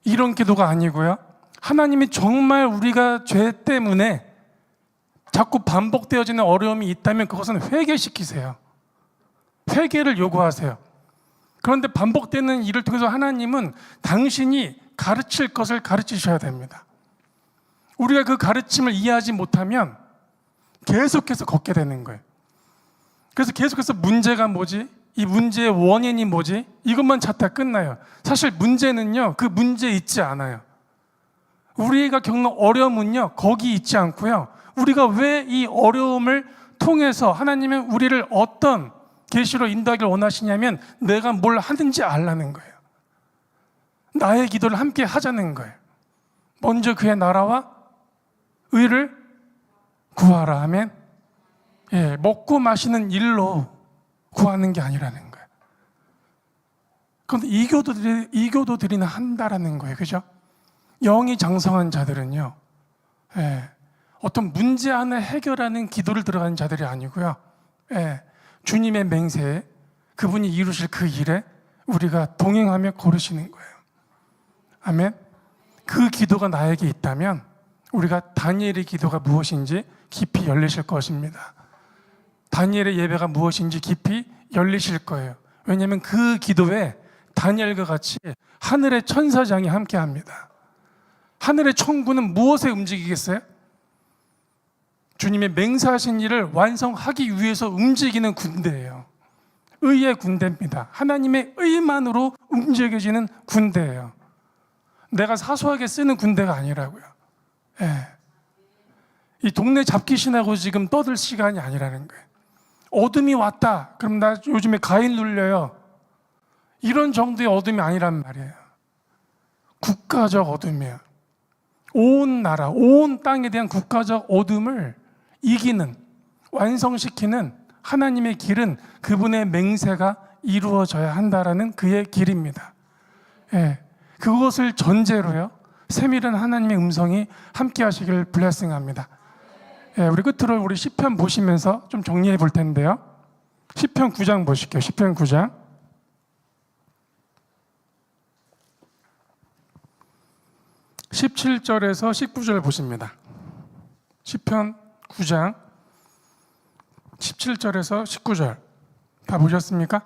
이런 기도가 아니고요, 하나님이 정말 우리가 죄 때문에 자꾸 반복되어지는 어려움이 있다면 그것은 회개시키세요. 회개를 요구하세요. 그런데 반복되는 일을 통해서 하나님은 당신이 가르칠 것을 가르치셔야 됩니다. 우리가 그 가르침을 이해하지 못하면 계속해서 걷게 되는 거예요. 그래서 계속해서 문제가 뭐지? 이 문제의 원인이 뭐지? 이것만 찾다 끝나요. 사실 문제는요, 그 문제에 있지 않아요. 우리가 겪는 어려움은요, 거기 있지 않고요, 우리가 왜 이 어려움을 통해서 하나님은 우리를 어떤 계시로 인도하기를 원하시냐면 내가 뭘 하는지 알라는 거예요. 나의 기도를 함께 하자는 거예요. 먼저 그의 나라와 의를 구하라 하면, 먹고 마시는 일로 구하는 게 아니라는 거예요. 그런데 이 교도들이나 한다라는 거예요. 그죠? 영이 장성한 자들은요, 어떤 문제 하나 해결하는 기도를 들어가는 자들이 아니고요, 주님의 맹세에 그분이 이루실 그 일에 우리가 동행하며 걸으시는 거예요. 아멘. 그 기도가 나에게 있다면 우리가 다니엘의 기도가 무엇인지 깊이 열리실 것입니다. 다니엘의 예배가 무엇인지 깊이 열리실 거예요. 왜냐하면 그 기도에 다니엘과 같이 하늘의 천사장이 함께합니다. 하늘의 천군은 무엇에 움직이겠어요? 주님의 맹세하신 일을 완성하기 위해서 움직이는 군대예요. 의의 군대입니다. 하나님의 의만으로 움직여지는 군대예요. 내가 사소하게 쓰는 군대가 아니라고요. 예. 이 동네 잡귀신하고 지금 떠들 시간이 아니라는 거예요. 어둠이 왔다. 그럼 나 요즘에 가인 눌려요. 이런 정도의 어둠이 아니란 말이에요. 국가적 어둠이에요. 온 나라, 온 땅에 대한 국가적 어둠을 이기는, 완성시키는 하나님의 길은 그분의 맹세가 이루어져야 한다라는 그의 길입니다. 예, 그것을 전제로요, 세밀한 하나님의 음성이 함께 하시길 블레싱합니다. 예, 우리 끝으로 우리 시편 보시면서 좀 정리해 볼 텐데요. 시편 9장 보실게요. 시편 9장 17절에서 19절 보십니다. 시편 9장 17절에서 19절 다 보셨습니까?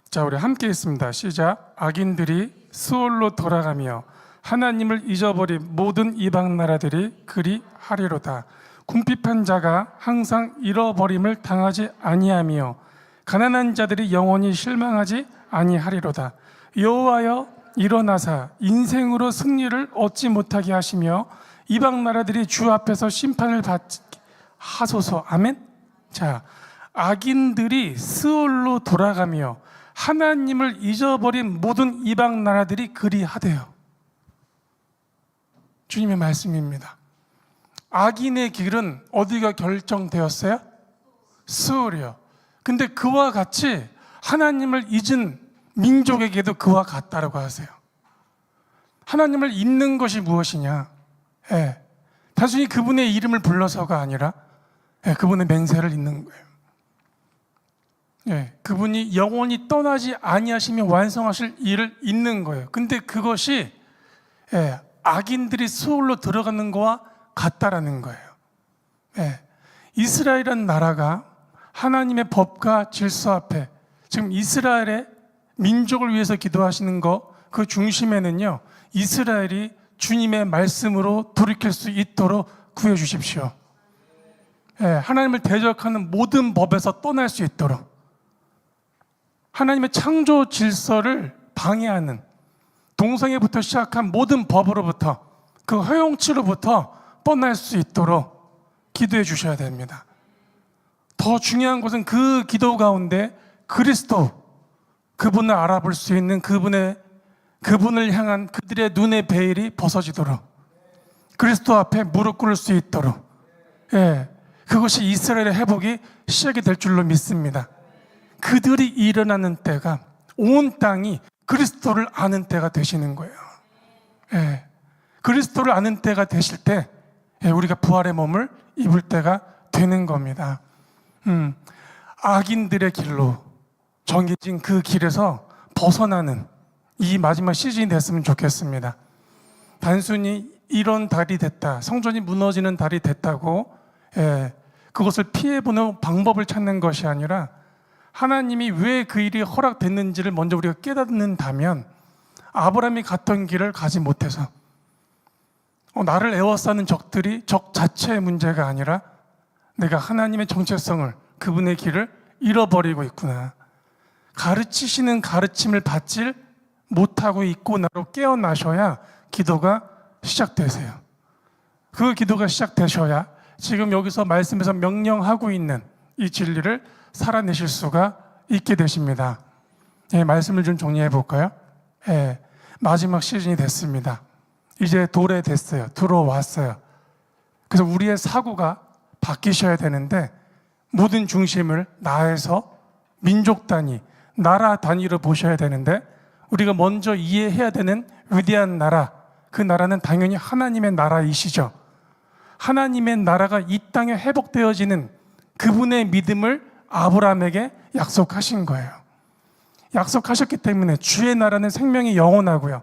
자, 우리 함께 있습니다. 시작. 악인들이 스올로 돌아가며 하나님을 잊어버린 모든 이방 나라들이 그리 하리로다. 궁핍한 자가 항상 잃어버림을 당하지 아니하며 가난한 자들이 영원히 실망하지 아니하리로다. 여호와여 일어나사 인생으로 승리를 얻지 못하게 하시며 이방 나라들이 주 앞에서 심판을 받게 하소서. 아멘. 자, 악인들이 스올로 돌아가며 하나님을 잊어버린 모든 이방 나라들이 그리하대요. 주님의 말씀입니다. 악인의 길은 어디가 결정되었어요? 스올이요. 근데 그와 같이 하나님을 잊은 민족에게도 그와 같다라고 하세요. 하나님을 잊는 것이 무엇이냐? 예, 단순히 그분의 이름을 불러서가 아니라 그분의 맹세를 잊는 거예요. 예, 그분이 영원히 떠나지 아니하시며 완성하실 일을 잊는 거예요. 근데 그것이 악인들이 스올로 들어가는 거와 같다라는 거예요. 예, 이스라엘이라는 나라가 하나님의 법과 질서 앞에, 지금 이스라엘의 민족을 위해서 기도하시는 거, 그 중심에는요, 이스라엘이 주님의 말씀으로 돌이킬 수 있도록 구해 주십시오. 예, 하나님을 대적하는 모든 법에서 떠날 수 있도록, 하나님의 창조 질서를 방해하는 동성애부터 시작한 모든 법으로부터, 그 허용치로부터 떠날 수 있도록 기도해 주셔야 됩니다. 더 중요한 것은 그 기도 가운데 그리스도, 그분을 알아볼 수 있는 그분을 향한 그들의 눈의 베일이 벗어지도록, 그리스도 앞에 무릎 꿇을 수 있도록, 그것이 이스라엘의 회복이 시작이 될 줄로 믿습니다. 그들이 일어나는 때가 온 땅이 그리스도를 아는 때가 되시는 거예요. 그리스도를 아는 때가 되실 때 우리가 부활의 몸을 입을 때가 되는 겁니다. 악인들의 길로 정해진 그 길에서 벗어나는 이 마지막 시즌이 됐으면 좋겠습니다. 단순히 이런 달이 됐다, 성전이 무너지는 달이 됐다고 그것을 피해보는 방법을 찾는 것이 아니라 하나님이 왜 그 일이 허락됐는지를 먼저 우리가 깨닫는다면 아브라함이 갔던 길을 가지 못해서 나를 애워싸는 적들이 적 자체의 문제가 아니라 내가 하나님의 정체성을, 그분의 길을 잃어버리고 있구나, 가르치시는 가르침을 받질 못하고 있고 나로 깨어나셔야 기도가 시작되세요. 그 기도가 시작되셔야 지금 여기서 말씀에서 명령하고 있는 이 진리를 살아내실 수가 있게 되십니다. 말씀을 좀 정리해 볼까요? 마지막 시즌이 됐습니다. 이제 도래됐어요. 들어왔어요. 그래서 우리의 사고가 바뀌셔야 되는데 모든 중심을 나에서 민족 단위, 나라 단위로 보셔야 되는데 우리가 먼저 이해해야 되는 위대한 나라, 그 나라는 당연히 하나님의 나라이시죠. 하나님의 나라가 이 땅에 회복되어지는 그분의 믿음을 아브라함에게 약속하신 거예요. 약속하셨기 때문에 주의 나라는 생명이 영원하고요,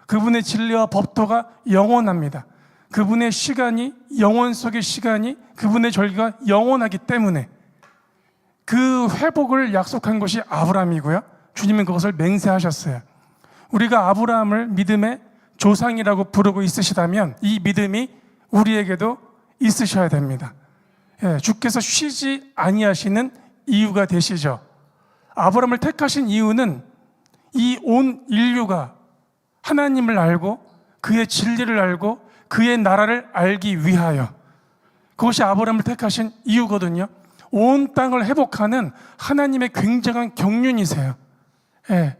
그분의 진리와 법도가 영원합니다. 그분의 시간이, 영원 속의 시간이, 그분의 절기가 영원하기 때문에 그 회복을 약속한 것이 아브라함이고요, 주님은 그것을 맹세하셨어요. 우리가 아브라함을 믿음의 조상이라고 부르고 있으시다면 이 믿음이 우리에게도 있으셔야 됩니다. 예, 주께서 쉬지 아니하시는 이유가 되시죠. 아브라함을 택하신 이유는 이 온 인류가 하나님을 알고 그의 진리를 알고 그의 나라를 알기 위하여, 그것이 아브라함을 택하신 이유거든요. 온 땅을 회복하는 하나님의 굉장한 경륜이세요. 예,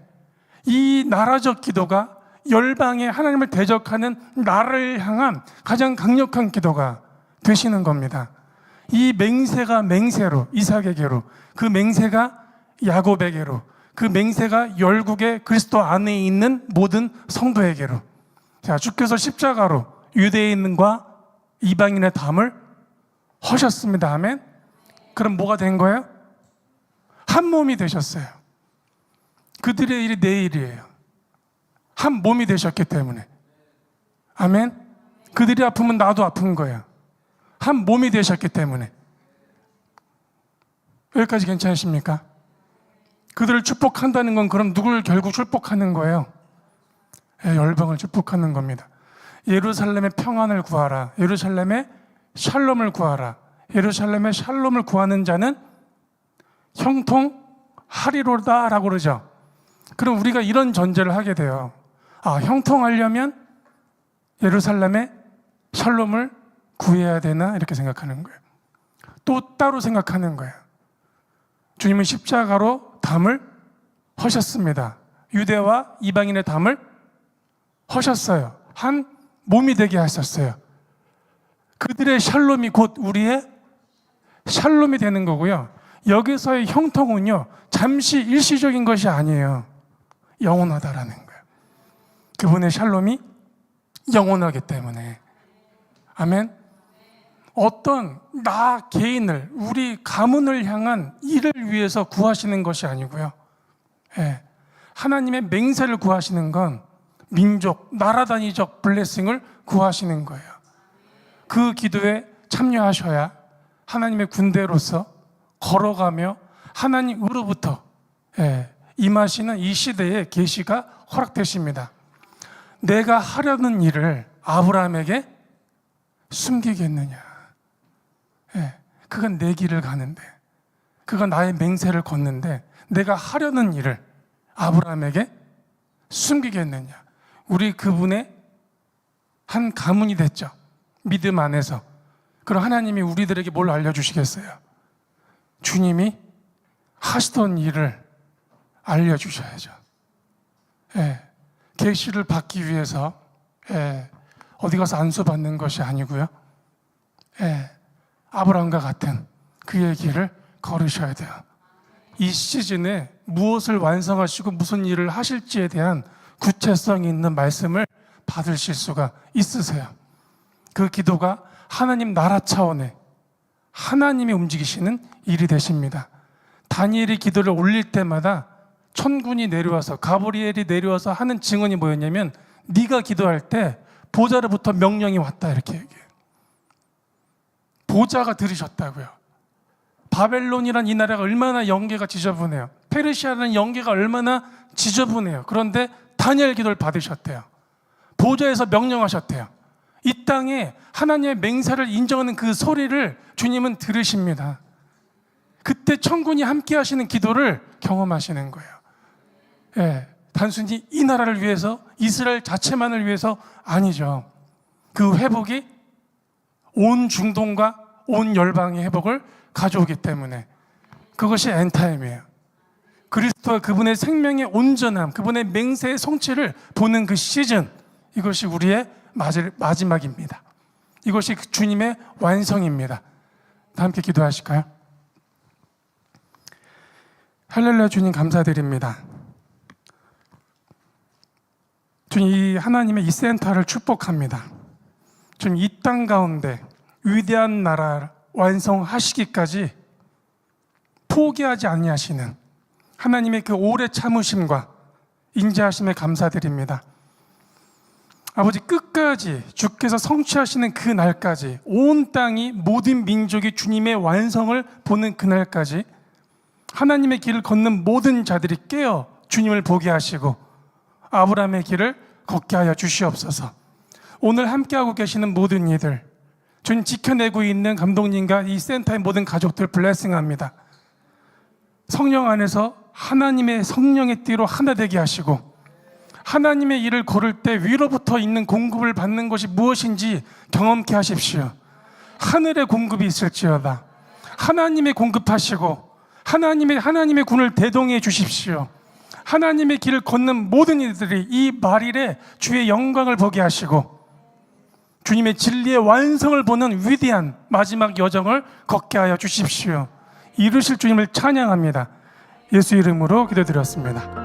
이 나라적 기도가 열방에 하나님을 대적하는 나라를 향한 가장 강력한 기도가 되시는 겁니다. 이 맹세가 맹세로 이삭에게로, 그 맹세가 야곱에게로, 그 맹세가 열국의 그리스도 안에 있는 모든 성도에게로. 자, 주께서 십자가로 유대인과 이방인의 담을 허셨습니다. 아멘. 그럼 뭐가 된 거예요? 한 몸이 되셨어요. 그들의 일이 내 일이에요. 한 몸이 되셨기 때문에. 아멘. 그들이 아프면 나도 아픈 거예요. 한 몸이 되셨기 때문에. 여기까지 괜찮으십니까? 그들을 축복한다는 건 그럼 누굴 결국 축복하는 거예요? 예, 열방을 축복하는 겁니다. 예루살렘의 평안을 구하라. 예루살렘의 샬롬을 구하라. 예루살렘의 샬롬을 구하는 자는 형통하리로다 라고 그러죠. 그럼 우리가 이런 전제를 하게 돼요. 아, 형통하려면 예루살렘의 샬롬을 구해야 되나? 이렇게 생각하는 거예요. 또 따로 생각하는 거예요. 주님은 십자가로 담을 허셨습니다. 유대와 이방인의 담을 허셨어요. 한 몸이 되게 하셨어요. 그들의 샬롬이 곧 우리의 샬롬이 되는 거고요. 여기서의 형통은요, 잠시 일시적인 것이 아니에요. 영원하다라는 거예요. 그분의 샬롬이 영원하기 때문에. 아멘. 어떤 나 개인을, 우리 가문을 향한 일을 위해서 구하시는 것이 아니고요. 예, 하나님의 맹세를 구하시는 건 민족, 나라 단위적 블레싱을 구하시는 거예요. 그 기도에 참여하셔야 하나님의 군대로서 걸어가며 하나님으로부터 임하시는 이 시대의 계시가 허락되십니다. 내가 하려는 일을 아브라함에게 숨기겠느냐? 그건 내 길을 가는데, 그건 나의 맹세를 걷는데 내가 하려는 일을 아브라함에게 숨기겠느냐? 우리 그분의 한 가문이 됐죠. 믿음 안에서. 그럼 하나님이 우리들에게 뭘 알려주시겠어요? 주님이 하시던 일을 알려주셔야죠. 계시를 받기 위해서 어디 가서 안수 받는 것이 아니고요. 아브라함과 같은 그의 길을 걸으셔야 돼요. 이 시즌에 무엇을 완성하시고 무슨 일을 하실지에 대한 구체성 있는 말씀을 받으실 수가 있으세요. 그 기도가 하나님 나라 차원의 하나님이 움직이시는 일이 되십니다. 다니엘이 기도를 올릴 때마다 천군이 내려와서, 가브리엘이 내려와서 하는 증언이 뭐였냐면, 네가 기도할 때 보좌로부터 명령이 왔다, 이렇게 얘기해요. 보좌가 들으셨다고요. 바벨론이란 이 나라가 얼마나 영계가 지저분해요. 페르시아라는 영계가 얼마나 지저분해요. 그런데 다니엘 기도를 받으셨대요. 보좌에서 명령하셨대요. 이 땅에 하나님의 맹세를 인정하는 그 소리를 주님은 들으십니다. 그때 천군이 함께 하시는 기도를 경험하시는 거예요. 단순히 이 나라를 위해서, 이스라엘 자체만을 위해서 아니죠. 그 회복이 온 중동과 온 열방의 회복을 가져오기 때문에 그것이 엔타임이에요. 그리스도와 그분의 생명의 온전함, 그분의 맹세의 성취를 보는 그 시즌, 이것이 우리의 마지막입니다. 이것이 주님의 완성입니다. 다 함께 기도하실까요? 할렐루야. 주님 감사드립니다. 주님, 이 하나님의 이 센터를 축복합니다. 주님, 이 땅 가운데 위대한 나라 완성하시기까지 포기하지 아니하시는 하나님의 그 오래 참으심과 인자하심에 감사드립니다. 아버지, 끝까지 주께서 성취하시는 그 날까지, 온 땅이, 모든 민족이 주님의 완성을 보는 그날까지 하나님의 길을 걷는 모든 자들이 깨어 주님을 보게 하시고 아브라함의 길을 걷게 하여 주시옵소서. 오늘 함께하고 계시는 모든 이들, 주님 지켜내고 있는 감독님과 이 센터의 모든 가족들 블레싱합니다. 성령 안에서 하나님의 성령의 띠로 하나 되게 하시고, 하나님의 일을 고를 때 위로부터 있는 공급을 받는 것이 무엇인지 경험케 하십시오. 하늘의 공급이 있을지어다. 하나님의 공급하시고 하나님의 군을 대동해 주십시오. 하나님의 길을 걷는 모든 이들이 이 말일에 주의 영광을 보게 하시고 주님의 진리의 완성을 보는 위대한 마지막 여정을 걷게 하여 주십시오. 이루실 주님을 찬양합니다. 예수 이름으로 기도드렸습니다.